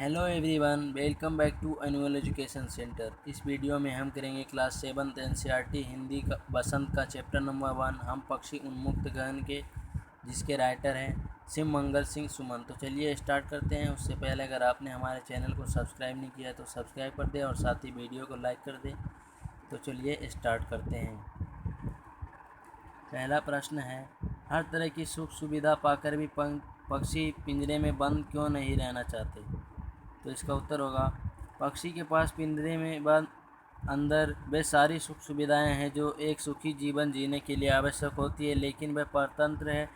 Hello everyone, welcome back to annual education centre. इस video में हम करेंगे क्लास 7 एनसीईआरटी हिंदी का बसंत का चैप्टर नंबर 1 हम पक्षी उन्मुक्त गहन के, जिसके राइटर हैं शिव मंगल सिंह सुमन। तो चलिए स्टार्ट करते हैं। उससे पहले अगर आपने हमारे चैनल को सब्सक्राइब नहीं किया तो सब्सक्राइब कर दें और साथ ही वीडियो को लाइक कर दें। तो चलिए स्टार्ट करते हैं। पहला प्रश्न है, हर तरह की सुख सुविधा पाकर भी पक्षी पिंजरे में बंद क्यों नहीं रहना चाहते? तो इसका उत्तर होगा, पक्षी के पास पिंजरे में बंद अंदर वे सारी सुख सुविधाएं हैं जो एक सुखी जीवन जीने के लिए आवश्यक होती है, लेकिन वह परतंत्र है।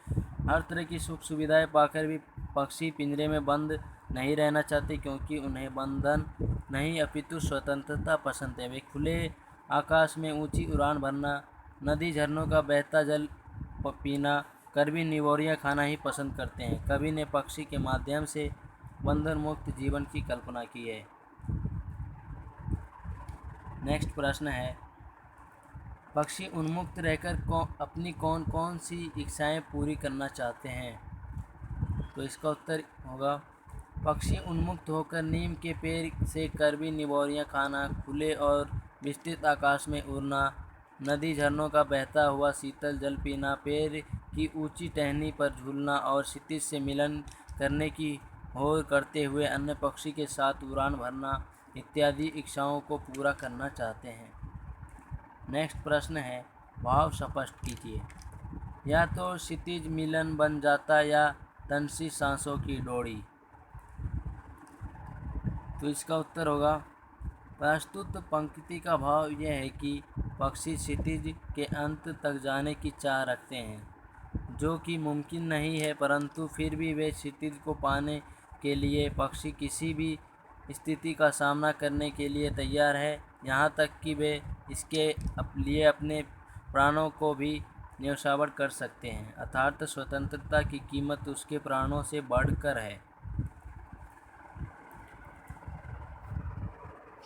हर तरह की सुख सुविधाएं पाकर भी पक्षी पिंजरे में बंद नहीं रहना चाहते, क्योंकि उन्हें बंधन नहीं अपितु स्वतंत्रता पसंद है। वे खुले आकाश में ऊंची उड़ान भरना, नदी झरनों का बहता जल पीना, कभी निवोरियाँ खाना ही पसंद करते हैं। कवि ने पक्षी के माध्यम से बंधन मुक्त जीवन की कल्पना की है। नेक्स्ट प्रश्न है, पक्षी उन्मुक्त रहकर अपनी कौन कौन सी इच्छाएं पूरी करना चाहते हैं? तो इसका उत्तर होगा, पक्षी उन्मुक्त होकर नीम के पेड़ से करवी निवोरियाँ खाना, खुले और विस्तृत आकाश में उड़ना, नदी झरनों का बहता हुआ शीतल जल पीना, पेड़ की ऊंची टहनी पर झूलना और क्षितिज से मिलन करने की होड़ करते हुए अन्य पक्षी के साथ उड़ान भरना इत्यादि इच्छाओं को पूरा करना चाहते हैं। नेक्स्ट प्रश्न है, भाव स्पष्ट कीजिए। या तो क्षितिज मिलन बन जाता या तनसी सांसों की डोरी। तो इसका उत्तर होगा, प्रस्तुत पंक्ति का भाव यह है कि पक्षी क्षितिज के अंत तक जाने की चाह रखते हैं, जो कि मुमकिन नहीं है, परंतु फिर भी वे क्षितिज को पाने के लिए पक्षी किसी भी स्थिति का सामना करने के लिए तैयार है, यहाँ तक कि वे इसके लिए अपने प्राणों को भी न्यौछावर कर सकते हैं। अर्थात स्वतंत्रता की कीमत उसके प्राणों से बढ़कर है।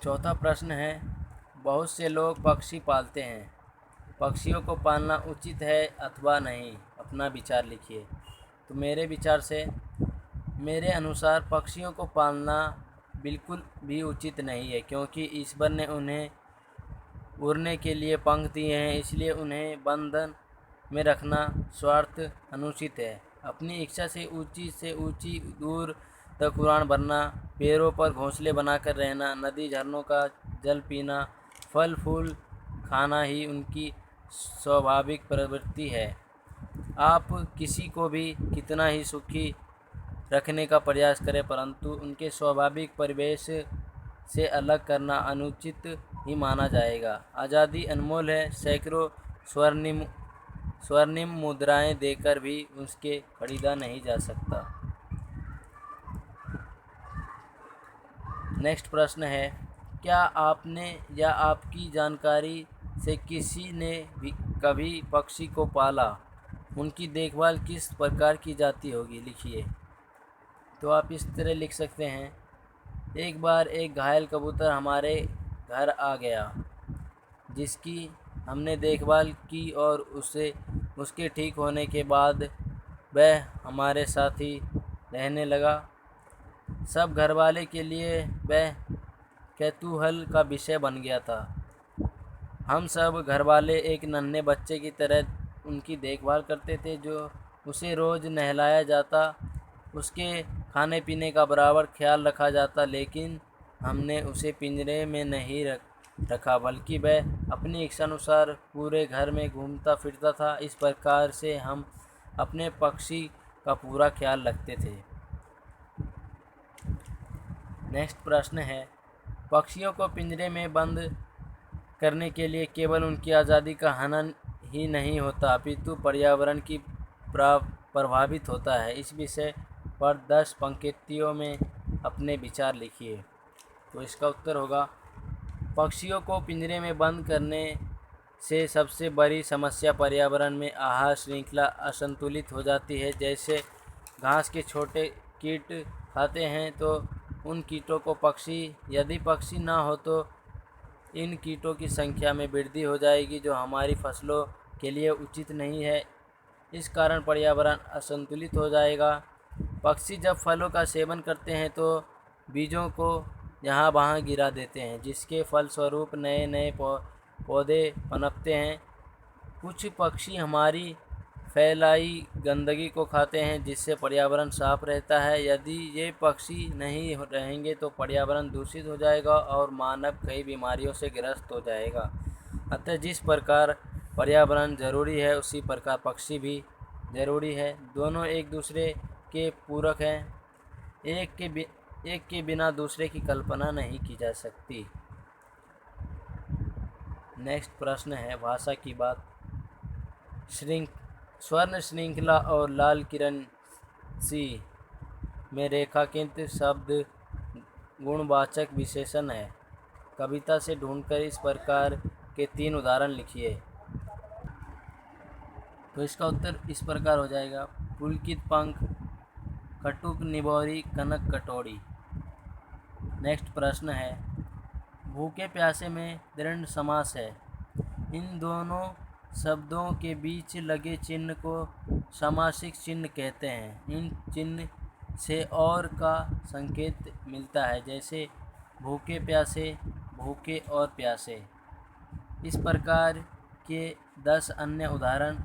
चौथा प्रश्न है, बहुत से लोग पक्षी पालते हैं, पक्षियों को पालना उचित है अथवा नहीं? अपना विचार लिखिए। तो मेरे अनुसार पक्षियों को पालना बिल्कुल भी उचित नहीं है, क्योंकि ईश्वर ने उन्हें उड़ने के लिए पंख दिए हैं, इसलिए उन्हें बंधन में रखना स्वार्थ अनुचित है। अपनी इच्छा से ऊंची दूर तक उड़ान भरना, पेड़ों पर घोंसले बनाकर रहना, नदी झरनों का जल पीना, फल फूल खाना ही उनकी स्वाभाविक प्रवृत्ति है। आप किसी को भी कितना ही सुखी रखने का प्रयास करें, परंतु उनके स्वाभाविक परिवेश से अलग करना अनुचित ही माना जाएगा। आज़ादी अनमोल है, सैकड़ों स्वर्णिम मुद्राएं देकर भी उसके खरीदा नहीं जा सकता। नेक्स्ट प्रश्न है, क्या आपने या आपकी जानकारी से किसी ने भी कभी पक्षी को पाला? उनकी देखभाल किस प्रकार की जाती होगी? लिखिए। तो आप इस तरह लिख सकते हैं, एक बार एक घायल कबूतर हमारे घर आ गया, जिसकी हमने देखभाल की और उसके ठीक होने के बाद वह हमारे साथ ही रहने लगा। सब घरवाले के लिए वह कौतूहल का विषय बन गया था। हम सब घरवाले एक नन्हे बच्चे की तरह उनकी देखभाल करते थे, जो उसे रोज़ नहलाया जाता, उसके खाने पीने का बराबर ख्याल रखा जाता, लेकिन हमने उसे पिंजरे में नहीं रखा, बल्कि वह अपनी इच्छानुसार पूरे घर में घूमता फिरता था। इस प्रकार से हम अपने पक्षी का पूरा ख्याल रखते थे। नेक्स्ट प्रश्न है, पक्षियों को पिंजरे में बंद करने के लिए केवल उनकी आज़ादी का हनन ही नहीं होता, अपितु पर्यावरण की प्रभावित होता है। इस विषय पर 10 पंक्तियों में अपने विचार लिखिए। तो इसका उत्तर होगा, पक्षियों को पिंजरे में बंद करने से सबसे बड़ी समस्या पर्यावरण में आहार श्रृंखला असंतुलित हो जाती है। जैसे घास के छोटे कीट खाते हैं, तो उन कीटों को यदि पक्षी ना हो तो इन कीटों की संख्या में वृद्धि हो जाएगी, जो हमारी फसलों के लिए उचित नहीं है। इस कारण पर्यावरण असंतुलित हो जाएगा। पक्षी जब फलों का सेवन करते हैं तो बीजों को यहाँ वहाँ गिरा देते हैं, जिसके फलस्वरूप नए नए पौधे पनपते हैं। कुछ पक्षी हमारी फैलाई गंदगी को खाते हैं, जिससे पर्यावरण साफ रहता है। यदि ये पक्षी नहीं रहेंगे तो पर्यावरण दूषित हो जाएगा और मानव कई बीमारियों से ग्रस्त हो जाएगा। अतः जिस प्रकार पर्यावरण ज़रूरी है, उसी प्रकार पक्षी भी ज़रूरी है। दोनों एक दूसरे के पूरक हैं। एक के बिना दूसरे की कल्पना नहीं की जा सकती। नेक्स्ट प्रश्न है भाषा की बात। स्वर्ण श्रृंखला और लाल किरण सी में रेखांकित शब्द गुणवाचक विशेषण है। कविता से ढूंढकर इस प्रकार के 3 उदाहरण लिखिए। तो इसका उत्तर इस प्रकार हो जाएगा: पुलकित पंख, कटुक निभौरी, कनक कटोरी। नेक्स्ट प्रश्न है भूखे प्यासे में दृढ़ समास है। इन दोनों शब्दों के बीच लगे चिन्ह को समासिक चिन्ह कहते हैं। इन चिन्ह से और का संकेत मिलता है, जैसे भूखे प्यासे, भूखे और प्यासे। इस प्रकार के 10 अन्य उदाहरण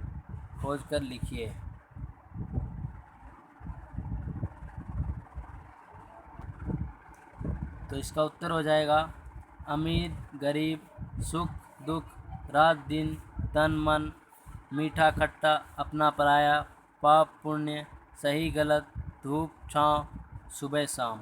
खोजकर लिखिए। तो इसका उत्तर हो जाएगा अमीर गरीब, सुख दुख, रात दिन, तन मन, मीठा खट्टा, अपना पराया, पाप पुण्य, सही गलत, धूप छाँव, सुबह शाम।